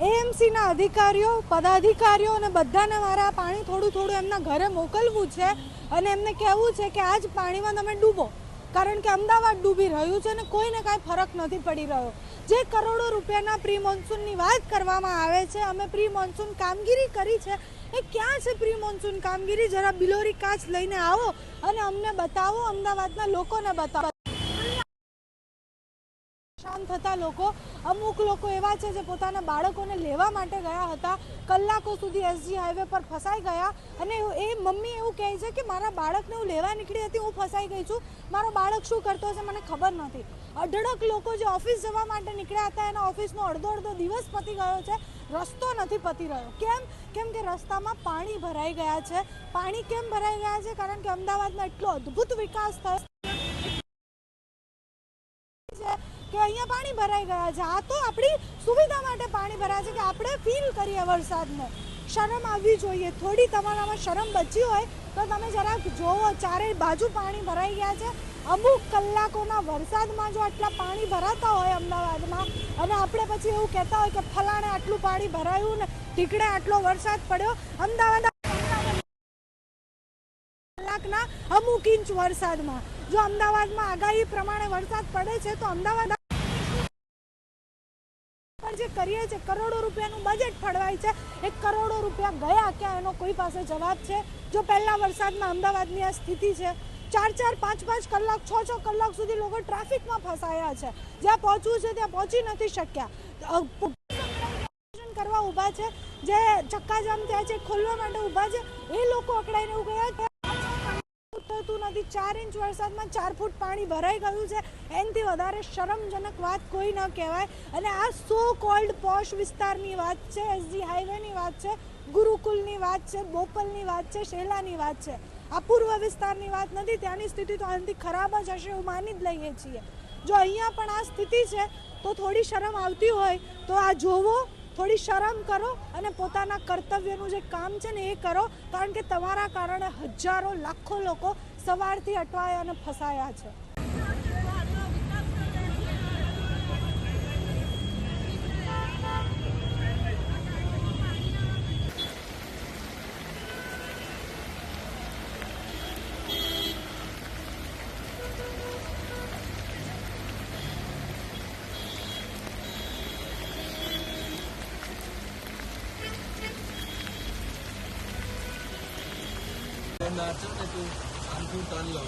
એએમસીના અધિકારીઓ પદાધિકારીઓ અને બધાને મારા પાણી થોડું થોડું એમના ઘરે મોકલવું છે અને એમને કહેવું છે કે આજ પાણીમાં તમે ડૂબો, કારણ કે અમદાવાદ ડૂબી રહ્યું છે અને કોઈને કાંઈ ફરક નથી પડી રહ્યો. જે કરોડો રૂપિયાના પ્રી મોન્સૂનની વાત કરવામાં આવે છે, અમે પ્રી મોન્સૂન કામગીરી કરી છે, એ ક્યાં છે પ્રી મોન્સૂન કામગીરી? જરા બિલોરી કાચ લઈને આવો અને અમને બતાવો, અમદાવાદના લોકોને બતાવો. શાંત થતા લોકો, અમુક લોકો એવા છે જે પોતાના બાળકોને લેવા માટે ગયા હતા, કલાકો સુધી એસજી હાઈવે પર ફસાઈ ગયા અને એ મમ્મી એવું કહે છે કે મારા બાળકને હું લેવા નીકળી હતી, હું ફસાઈ ગઈ છું, મારો બાળક શું કરતો હશે મને ખબર નથી. અઢળક લોકો જે ઓફિસ જવા માટે નીકળ્યા હતા એના ઓફિસનો અડધો દિવસ પતી ગયો છે, રસ્તો નથી પતી રહ્યો. કેમ કે રસ્તામાં પાણી ભરાઈ ગયા છે. પાણી કેમ ભરાઈ ગયા છે? કારણ કે અમદાવાદમાં એટલો અદ્ભુત વિકાસ થયો કે અહીંયા પાણી ભરાઈ ગયા છે. આ તો આપણી સુવિધા માટે પાણી ભરાય છે કે આપણે ફીલ કરીએ વરસાદને. શરમ આવવી જોઈએ. થોડી તમારામાં શરમ બચી હોય તો તમે જરાક જોવો, ચારેય બાજુ પાણી ભરાઈ ગયા છે. અમુક કલાકોના વરસાદમાં જો આટલા પાણી ભરાતા હોય અમદાવાદમાં અને આપણે પછી એવું કહેતા હોય કે ફલાણે આટલું પાણી ભરાયું ને ઢીકડે આટલો વરસાદ પડ્યો, અમદાવાદ કલાકના અમુક ઇંચ વરસાદમાં જો અમદાવાદમાં આગાહી પ્રમાણે વરસાદ પડે છે તો અમદાવાદ જે કરીએ છે કરોડો રૂપિયાનું બજેટ ફળવાય છે, 1 કરોડ રૂપિયા ગયા ક્યાં એનો કોઈ પાસે જવાબ છે? જો પહેલા વરસાદમાં અમદાવાદની આ સ્થિતિ છે, 4-4, 5-5 કલાક, 6-6 કલાક સુધી લોકો ટ્રાફિકમાં ફસાયા છે. જ્યાં પહોંચવું છે ત્યાં પહોંચી નથી શક્યા. કરવા ઊભા છે, જે ચક્કાજામ થયા છે, ખોલવા માટે ઊભા છે, એ લોકો અકળાઈને એવું ગયા થતું નથી. 4 ઇંચ વરસાદમાં 4 ફૂટ પાણી ભરાઈ ગયું છે. એનાથી વધારે શરમજનક વાત કોઈ ન કહેવાય. અને આ સો કોલ્ડ પોશ વિસ્તારની વાત છે, એસજી હાઈવેની વાત છે, ગુરુકુલની વાત છે, બોપલની વાત છે, શેલાની વાત છે. આ પૂર્વ વિસ્તારની વાત નથી. ત્યાંની સ્થિતિ તો આનાથી ખરાબ જ હશે એવું માની જ લઈએ છીએ. જો અહીંયા પણ આ સ્થિતિ છે તો થોડી શરમ આવતી હોય તો આ જોવો, થોડી શરમ કરો અને પોતાના કર્તવ્યનું જે કામ છે ને એ કરો, કારણ કે તમારા કારણે હજારો લાખો લોકો સવારથી અટવાયા અને ફસાયા છે. નાચો ને તું આમ ટર્ન લો.